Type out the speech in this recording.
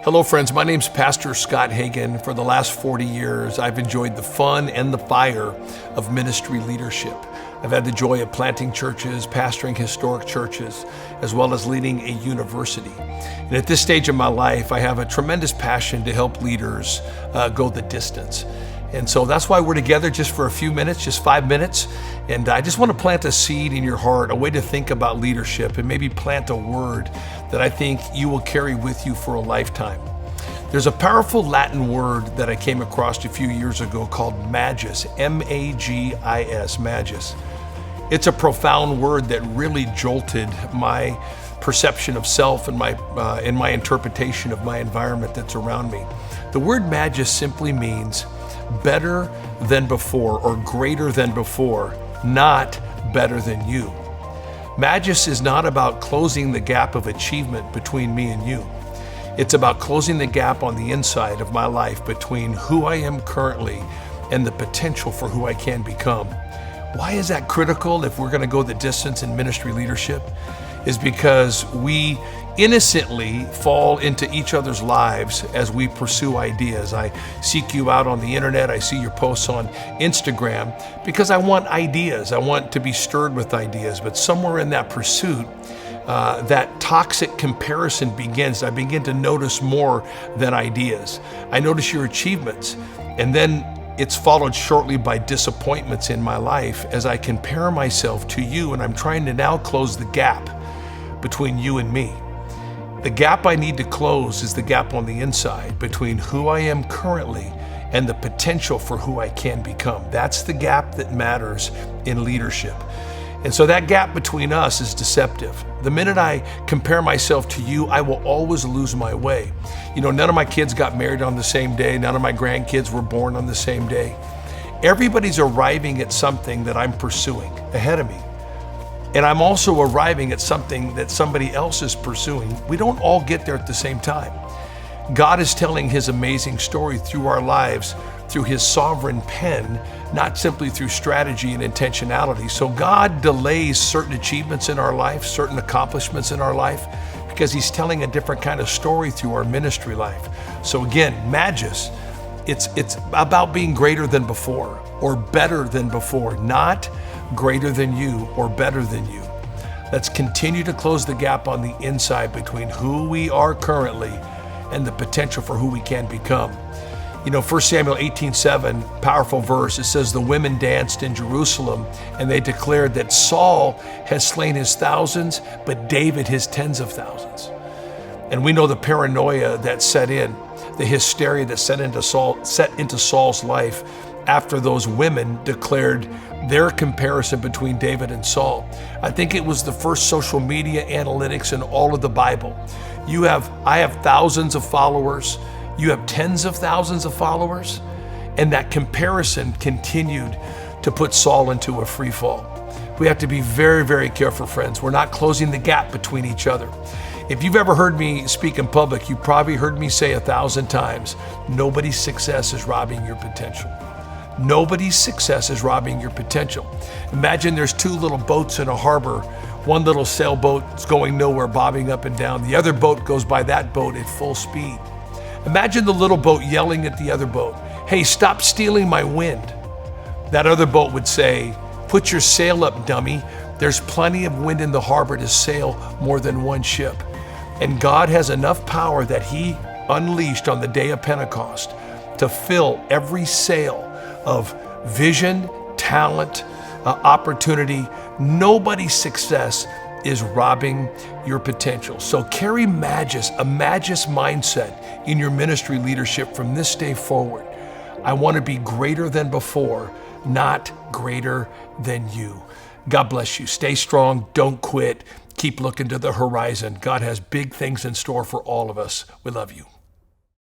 Hello friends, my name's Pastor Scott Hagan. For the last 40 years, I've enjoyed the fun and the fire of ministry leadership. I've had the joy of planting churches, pastoring historic churches, as well as leading a university. And at this stage of my life, I have a tremendous passion to help leaders go the distance. And so that's why we're together just for a few minutes, just 5 minutes. And I just want to plant a seed in your heart, a way to think about leadership, and maybe plant a word that I think you will carry with you for a lifetime. There's a powerful Latin word that I came across a few years ago called MAGIS, M-A-G-I-S, MAGIS. It's a profound word that really jolted my perception of self and my interpretation of my environment that's around me. The word MAGIS simply means better than before or greater than before, not better than you. MAGIS is not about closing the gap of achievement between me and you. It's about closing the gap on the inside of my life between who I am currently and the potential for who I can become. Why is that critical if we're going to go the distance in ministry leadership? Is because we innocently fall into each other's lives as we pursue ideas. I seek you out on the internet. I see your posts on Instagram because I want ideas. I want to be stirred with ideas. But somewhere in that pursuit, that toxic comparison begins. I begin to notice more than ideas. I notice your achievements, and then it's followed shortly by disappointments in my life as I compare myself to you, and I'm trying to now close the gap between you and me. The gap I need to close is the gap on the inside between who I am currently and the potential for who I can become. That's the gap that matters in leadership. And so that gap between us is deceptive. The minute I compare myself to you, I will always lose my way. You know, none of my kids got married on the same day. None of my grandkids were born on the same day. Everybody's arriving at something that I'm pursuing ahead of me. And I'm also arriving at something that somebody else is pursuing. We don't all get there at the same time. God is telling his amazing story through our lives, through his sovereign pen, not simply through strategy and intentionality. So God delays certain achievements in our life, certain accomplishments in our life, because he's telling a different kind of story through our ministry life. So again, MAGIS, it's about being greater than before or better than before, not greater than you or better than you. Let's continue to close the gap on the inside between who we are currently and the potential for who we can become. You know, 1 Samuel 18:7, powerful verse, it says, the women danced in Jerusalem and they declared that Saul has slain his thousands, but David his tens of thousands. And we know the paranoia that set in, the hysteria that set into Saul's life after those women declared their comparison between David and Saul. I think it was the first social media analytics in all of the Bible. I have thousands of followers. You have tens of thousands of followers. And that comparison continued to put Saul into a free fall. We have to be very, very careful, friends. We're not closing the gap between each other. If you've ever heard me speak in public, you probably heard me say 1,000 times, nobody's success is robbing your potential. Nobody's success is robbing your potential. Imagine there's two little boats in a harbor. One little sailboat is going nowhere, bobbing up and down. The other boat goes by that boat at full speed. Imagine the little boat yelling at the other boat, hey, stop stealing my wind. That other boat would say, put your sail up, dummy. There's plenty of wind in the harbor to sail more than one ship. And God has enough power that he unleashed on the day of Pentecost to fill every sail of vision, talent, opportunity. Nobody's success is robbing your potential. So carry MAGIS, a MAGIS mindset in your ministry leadership from this day forward. I want to be greater than before, not greater than you. God bless you. Stay strong. Don't quit. Keep looking to the horizon. God has big things in store for all of us. We love you.